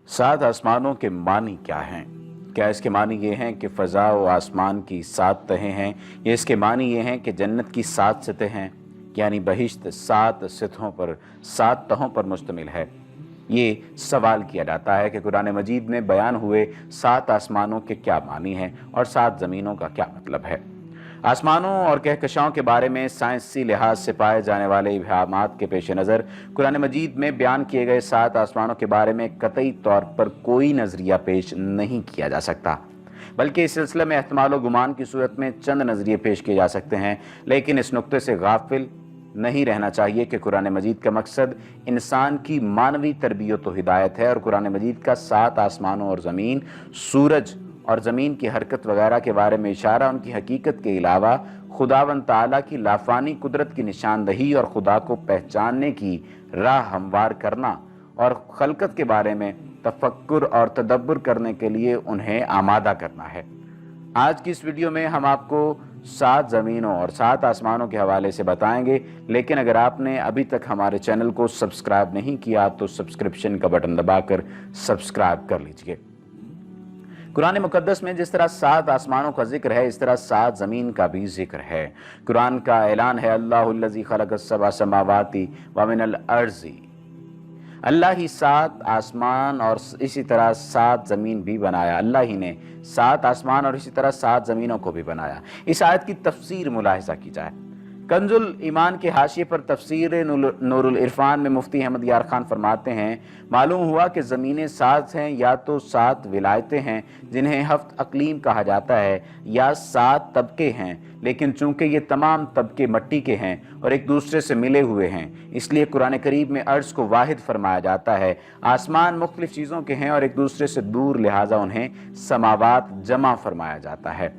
सात आसमानों के मानी क्या हैं? क्या इसके मानी ये हैं कि फ़ज़ा व आसमान की सात तहें हैं, या इसके मानी ये हैं कि जन्नत की सात सतहें हैं, यानी बहिश्त सात सतहों पर, सात तहों पर मुश्तमिल है? ये सवाल किया जाता है कि कुरान मजीद में बयान हुए सात आसमानों के क्या मानी हैं और सात ज़मीनों का क्या मतलब है। आसमानों और कहकशाओं के बारे में साइंसी लिहाज से पाए जाने वाले इबहामात के पेश नज़र कुरान मजीद में बयान किए गए सात आसमानों के बारे में कतई तौर पर कोई नज़रिया पेश नहीं किया जा सकता, बल्कि इस सिलसिले में एहतमाल व गुमान की सूरत में चंद नज़रिए पेश किए जा सकते हैं। लेकिन इस नुक्ते से गाफिल नहीं रहना चाहिए कि कुरान मजीद का मकसद इंसान की मानवी तरबियत व हिदायत है, और कुरान मजीद का सात आसमानों और ज़मीन, सूरज और ज़मीन की हरकत वगैरह के बारे में इशारा उनकी हकीकत के अलावा खुदावंद ताला की लाफानी कुदरत की निशानदही और खुदा को पहचानने की राह हमवार करना और खलकत के बारे में तफक्कुर और तदब्बर करने के लिए उन्हें आमादा करना है। आज की इस वीडियो में हम आपको सात ज़मीनों और सात आसमानों के हवाले से बताएंगे, लेकिन अगर आपने अभी तक हमारे चैनल को सब्सक्राइब नहीं किया तो सब्सक्रिप्शन का बटन दबाकर सब्सक्राइब कर लीजिए। कुरान मुकद्दस में जिस तरह सात आसमानों का जिक्र है, इस तरह सात ज़मीन का भी जिक्र है। कुरान का ऐलान है, अल्लाहुल्लज़ी खलक़स सबअ समावाति व मिनल अर्ज़ि, अल्लाह ही सात आसमान और इसी तरह सात ज़मीन भी बनाया। अल्लाह ही ने सात आसमान और इसी तरह सात ज़मीनों को भी बनाया। इस आयत की तफसीर मुलाहिज़ा की जाए। कंजुल ईमान के हाशिए पर तफसीर नूरुल इरफान में मुफ्ती अहमद यार खान फरमाते हैं, मालूम हुआ कि ज़मीनें सात हैं, या तो सात विलायतें हैं जिन्हें हफ्त अक़लीम कहा जाता है, या सात तबके हैं, लेकिन चूँकि ये तमाम तबके मट्टी के हैं और एक दूसरे से मिले हुए हैं, इसलिए कुरान करीम में अर्ज़ को वाहिद फरमाया जाता है। आसमान मुख्तलिफ़ चीज़ों के हैं और एक दूसरे से दूर, लिहाजा उन्हें समावात जमा फरमाया जाता है।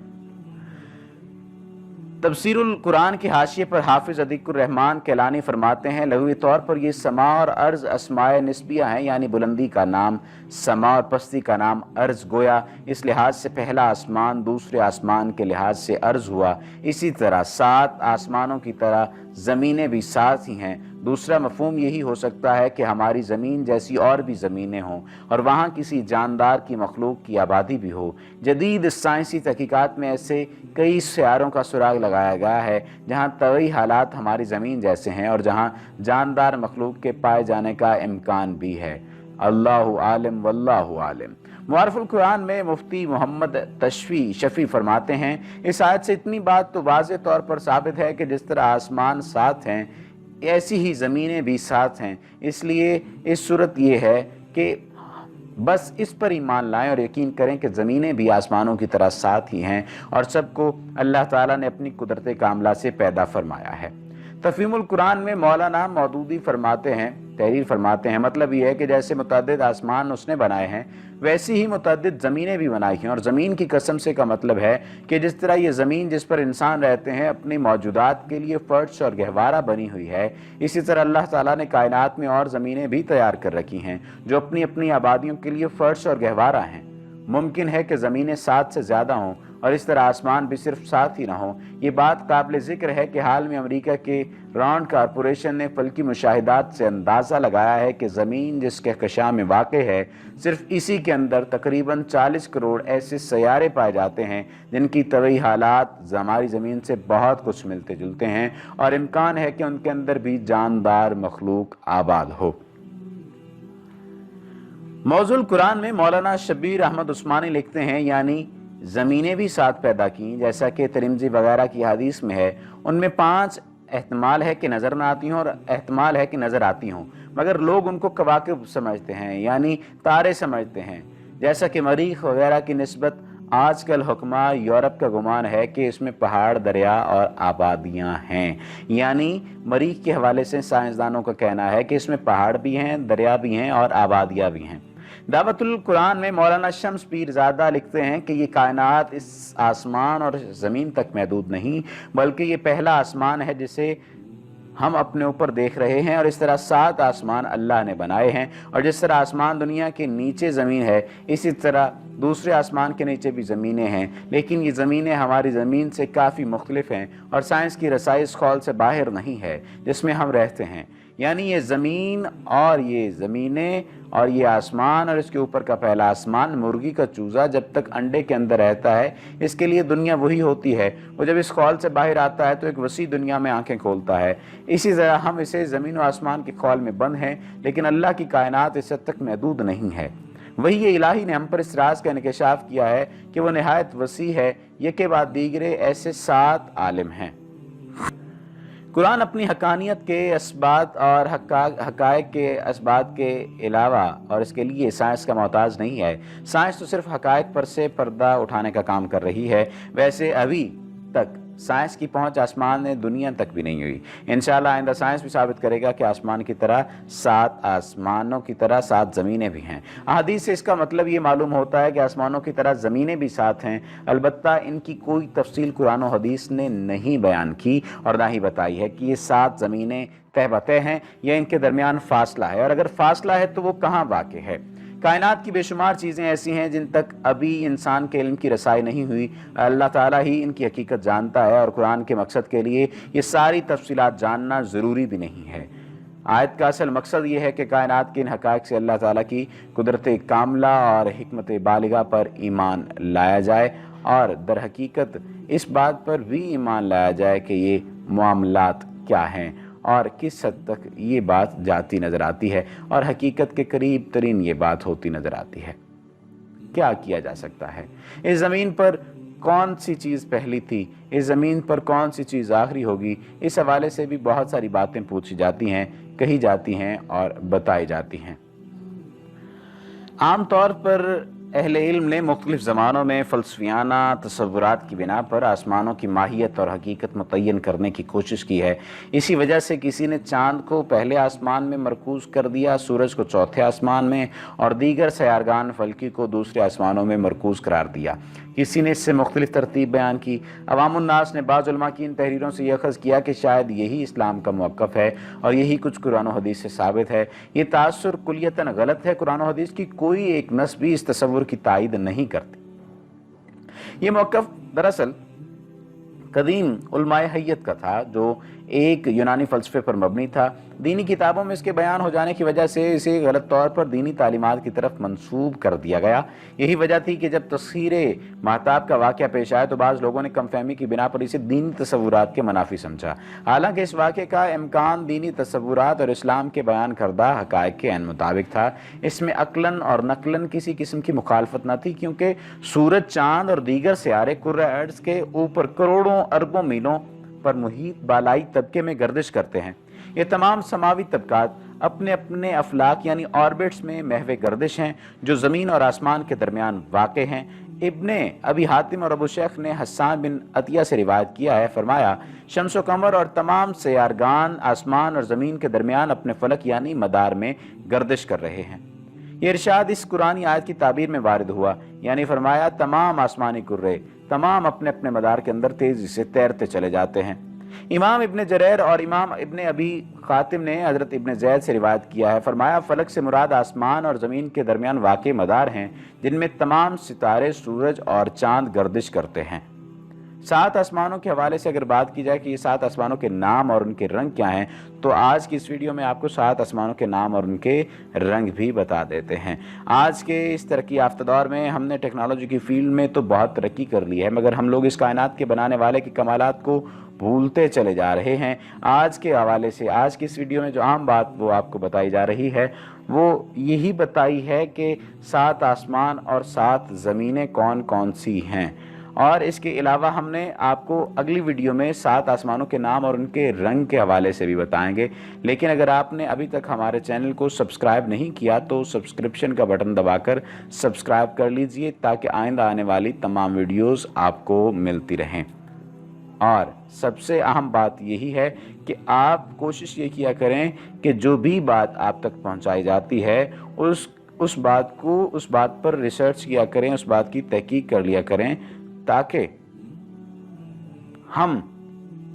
तफसीरुल कुरान के हाशिए पर हाफिज़ अदीकुर रहमान कैलानी फरमाते हैं, लघवी तौर पर ये समा और अर्ज़ अस्माए निस्बिया हैं, यानी बुलंदी का नाम समा और पस्ती का नाम अर्ज़। गोया इस लिहाज से पहला आसमान दूसरे आसमान के लिहाज से अर्ज़ हुआ। इसी तरह सात आसमानों की तरह ज़मीनें भी सात ही हैं। दूसरा मफहूम यही हो सकता है कि हमारी ज़मीन जैसी और भी ज़मीनें हों और वहाँ किसी जानदार की मखलूक की आबादी भी हो। जदीद साइंसी तहकीकात में ऐसे कई सयारों का सुराग लगाया गया है जहाँ तबई हालात हमारी ज़मीन जैसे हैं और जहाँ जानदार मखलूक के पाए जाने का इम्कान भी है। अल्लाहु आलिम वल्लाहु आलिम। मुआरफुल कुरान में मुफ्ती मोहम्मद तशफी शफ़ी फरमाते हैं, इस आयत से इतनी बात तो वाज़े तौर पर साबित है कि जिस तरह आसमान सात हैं, ऐसी ही ज़मीनें भी साथ हैं। इसलिए इस सूरत ये है कि बस इस पर ईमान लाएं और यकीन करें कि ज़मीनें भी आसमानों की तरह साथ ही हैं और सबको अल्लाह ताला ने अपनी कुदरत कामला से पैदा फरमाया है। तफ़हीमुल कुरान में मौलाना मौदूदी फरमाते हैं, तहरीर फरमाते हैं, मतलब ये है कि जैसे मुतअद्दिद आसमान उसने बनाए हैं, वैसी ही मुतअद्दिद ज़मीनें भी बनाई हैं। और ज़मीन की कसम से का मतलब है कि जिस तरह ये ज़मीन जिस पर इंसान रहते हैं अपनी मौजूदात के लिए फ़र्श और गहवारा बनी हुई है, इसी तरह अल्लाह ताला ने कायनात में और ज़मीनें भी तैयार कर रखी हैं जो अपनी अपनी आबादियों के लिए फ़र्श और गहवारा हैं। मुमकिन है कि ज़मीनें सात से ज़्यादा हों और इस तरह आसमान भी सिर्फ सात ही ना हो। ये बात काबिल ज़िक्र है कि हाल में अमेरिका के रॉन्ड कॉरपोरेशन ने फल्की मुशाहिदात से अंदाज़ा लगाया है कि ज़मीन जिस कहकशां में वाक़े है, सिर्फ इसी के अंदर तकरीबन 40 करोड़ ऐसे सैयारे पाए जाते हैं जिनकी तबई हालात हमारी ज़मीन से बहुत कुछ मिलते जुलते हैं और इम्कान है कि उनके अंदर भी जानदार मखलूक आबाद हो। मौज़ूल कुरान में मौलाना शब्बीर अहमद उस्मानी लिखते हैं, यानी ज़मीनें भी सात पैदा की, जैसा कि तिरमिज़ी वगैरह की हदीस में है। उनमें 5 एहतमाल है कि नज़र ना आती हों और एहतमाल है कि नज़र आती हों, मगर लोग उनको कवाकिब समझते हैं, यानी तारे समझते हैं। जैसा कि मरीख वगैरह की निस्बत आजकल हुक्मा यूरोप का गुमान है कि इसमें पहाड़, दरिया और आबादियाँ हैं। यानी मरीख के हवाले से साइंसदानों का कहना है कि इसमें पहाड़ भी हैं, दरिया भी हैं और आबादियाँ भी हैं। दावतुल कुरान में मौलाना शम्स पीरज़ादा लिखते हैं कि ये कायनात इस आसमान और ज़मीन तक महदूद नहीं, बल्कि ये पहला आसमान है जिसे हम अपने ऊपर देख रहे हैं, और इस तरह सात आसमान अल्लाह ने बनाए हैं। और जिस तरह आसमान दुनिया के नीचे ज़मीन है, इसी तरह दूसरे आसमान के नीचे भी ज़मीनें हैं, लेकिन ये ज़मीनें हमारी ज़मीन से काफ़ी मुख्तलिफ हैं और साइंस की रसाई इस खौल से बाहर नहीं है जिसमें हम रहते हैं। यानी ये ज़मीन और ये ज़मीनें और ये आसमान और इसके ऊपर का पहला आसमान, मुर्गी का चूज़ा जब तक अंडे के अंदर रहता है इसके लिए दुनिया वही होती है। वो जब इस खौल से बाहर आता है तो एक वसी दुनिया में आंखें खोलता है। इसी तरह हम इसे ज़मीन और आसमान के खौल में बंद हैं, लेकिन अल्लाह की कायनात इस हद तक महदूद नहीं है। वही ये इलाही ने हम पर इस राज का इंकशाफ किया है कि वो नहायत वसी है। ये के बाद दीगरे ऐसे 7 आलिम हैं। कुरान अपनी हकानियत के असबात और हकायक के असबात के अलावा और इसके लिए साइंस का मोहताज नहीं है। साइंस तो सिर्फ हकायक पर से पर्दा उठाने का काम कर रही है। वैसे अभी तक साइंस की पहुंच आसमान में दुनिया तक भी नहीं हुई। इंशाअल्लाह आइंदा साइंस भी साबित करेगा कि आसमान की तरह 7 आसमानों की तरह 7 ज़मीनें भी हैं। अहादीस से इसका मतलब ये मालूम होता है कि आसमानों की तरह ज़मीनें भी 7 हैं। अलबत्ता इनकी कोई तफसील कुरान और हदीस ने नहीं बयान की और ना ही बताई है कि ये 7 ज़मीनें तय बतय हैं या इनके दरमियान फासला है, और अगर फासला है तो वो कहाँ वाक़ है। कायनात की बेशुमार चीज़ें ऐसी हैं जिन तक अभी इंसान के इल्म की रसाई नहीं हुई। अल्लाह ताला ही इनकी हकीकत जानता है, और कुरान के मकसद के लिए ये सारी तफसीलात जानना ज़रूरी भी नहीं है। आयत का असल मकसद ये है कि कायनात के इन हक़ाइक़ से अल्लाह ताला की कुदरत कामला और हिकमत बालिगा पर ईमान लाया जाए, और दर हकीकत इस बात पर भी ईमान लाया जाए कि ये मामलात क्या हैं और किस हद तक ये बात जाती नज़र आती है और हकीकत के करीब तरीन ये बात होती नज़र आती है। क्या किया जा सकता है? इस ज़मीन पर कौन सी चीज़ पहली थी? इस ज़मीन पर कौन सी चीज़ आखिरी होगी? इस हवाले से भी बहुत सारी बातें पूछी जाती हैं, कही जाती हैं और बताई जाती हैं। आम तौर पर अहले इल्म ने मुख्तलिफ ज़मानों में फ़लसफ़ियाना तसव्वुरात की बिना पर आसमानों की माहियत और हकीकत मुतय्यन करने की कोशिश की है। इसी वजह से किसी ने चाँद को पहले आसमान में मरकूज़ कर दिया, सूरज को चौथे आसमान में और दीगर सयारगान फ़ल्की को दूसरे आसमानों में मरकूज़ करार दिया। किसी ने इससे मुख्तलिफ तरतीब बयान की। अवामुन्नास ने बाज़ उलमा की इन तहरीरों से यह अख़ज़ किया कि शायद यही इस्लाम का मौक़िफ़ है और यही कुछ कुरान और हदीस से साबित है। ये तासुर कुलियतन गलत है। कुरान और हदीस की कोई एक नस भी इस तसव्वुर की तायीद नहीं करती। ये मौक़िफ़ दरअसल कदीम उलमाए हय्यत का था, जो एक यूनानी फ़लसफ़े पर मबनी था। दीनी किताबों में इसके बयान हो जाने की वजह से इसे गलत तौर पर दीनी तालीमात की तरफ मंसूब कर दिया गया। यही वजह थी कि जब तस्ख़ीरे महताब का वाक़या पेश आया तो बाज़ लोगों ने कमफ़हमी की बिना पर इसे दीनी तसव्वुरात के मनाफी समझा। हालांकि इस वाक़े का इम्कान दीनी तसव्वुरात और इस्लाम के बयान करदा हक़ाइक़ के ऐन मुताबिक था। इसमें अक़लन और नक़लन किसी किस्म की मुखालफत न थी, क्योंकि सूरज, चाँद और दीगर सियारे कुर्रा अर्ज़ के ऊपर करोड़ों अरबों मीलों पर मुहीत बालाई तबके में गर्दिश करते हैं। ये तमाम समावी तबकात अपने अपने अफलाक यानी ऑर्बिट्स में महवे गर्दिश हैं, जो ज़मीन और आसमान के दरमियान वाक़े हैं। इब्ने अबी हातिम और अबू शेख ने हस्सान बिन अतिया से रिवायत किया है, फरमाया शम्स व कमर और तमाम सयारगान आसमान और ज़मीन के दरमियान अपने फलक यानी मदार में गर्दिश कर रहे हैं। ये इरशाद इस कुरानी आयत की ताबीर में वारिद हुआ, यानी फरमाया तमाम आसमानी कुर्रे तमाम अपने अपने मदार के अंदर तेज़ी से तैरते चले जाते हैं। इमाम इब्ने जरैर और इमाम इब्ने अबी खातिम ने हज़रत इब्ने ज़ैद से रिवायत किया है, फरमाया फ़लक से मुराद आसमान और ज़मीन के दरमियान वाक़े मदार हैं, जिनमें तमाम सितारे, सूरज और चाँद गर्दिश करते हैं। 7 आसमानों के हवाले से अगर बात की जाए कि ये 7 आसमानों के नाम और उनके रंग क्या हैं, तो आज की इस वीडियो में आपको 7 आसमानों के नाम और उनके रंग भी बता देते हैं। आज के इस तरक्की याफ्ता दौर में हमने टेक्नोलॉजी की फील्ड में तो बहुत तरक्की कर ली है, मगर हम लोग इस कायनात के बनाने वाले की कमालात को भूलते चले जा रहे हैं। आज के हवाले से आज की इस वीडियो में जो आम बात वो आपको बताई जा रही है, वो यही बताई है कि 7 आसमान और 7 ज़मीनें कौन कौन सी हैं। और इसके अलावा हमने आपको अगली वीडियो में 7 आसमानों के नाम और उनके रंग के हवाले से भी बताएंगे। लेकिन अगर आपने अभी तक हमारे चैनल को सब्सक्राइब नहीं किया तो सब्सक्रिप्शन का बटन दबाकर सब्सक्राइब कर लीजिए, ताकि आइंदा आने वाली तमाम वीडियोस आपको मिलती रहें। और सबसे अहम बात यही है कि आप कोशिश ये किया करें कि जो भी बात आप तक पहुंचाई जाती है उस बात पर रिसर्च किया करें, उस बात की तहकीक कर लिया करें, ताकि हम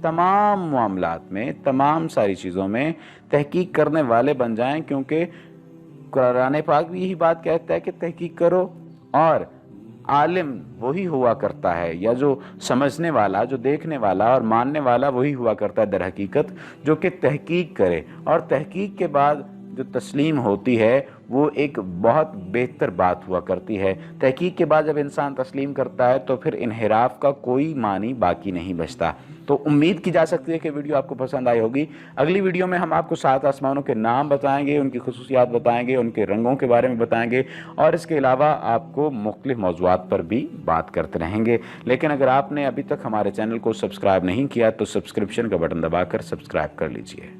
तमाम मामलात में, तमाम सारी चीज़ों में तहकीक करने वाले बन जाएं, क्योंकि कुरान पाक भी यही बात कहता है कि तहकीक करो और आलिम वही हुआ करता है, या जो समझने वाला, जो देखने वाला और मानने वाला वही हुआ करता है दर हकीकत, जो कि तहकीक करे, और तहकीक के बाद जो तस्लीम होती है वो एक बहुत बेहतर बात हुआ करती है। तहकीक के बाद जब इंसान तस्लीम करता है तो फिर इन्हिराफ का कोई मानी बाकी नहीं बचता। तो उम्मीद की जा सकती है कि वीडियो आपको पसंद आई होगी। अगली वीडियो में हम आपको 7 आसमानों के नाम बताएंगे, उनकी खुसूसियात बताएंगे, उनके रंगों के बारे में बताएंगे, और इसके अलावा आपको मुख्तलिफ मौज़ूआत पर भी बात करते रहेंगे। लेकिन अगर आपने अभी तक हमारे चैनल को सब्सक्राइब नहीं किया तो सब्सक्रिप्शन का बटन दबाकर सब्सक्राइब कर लीजिए।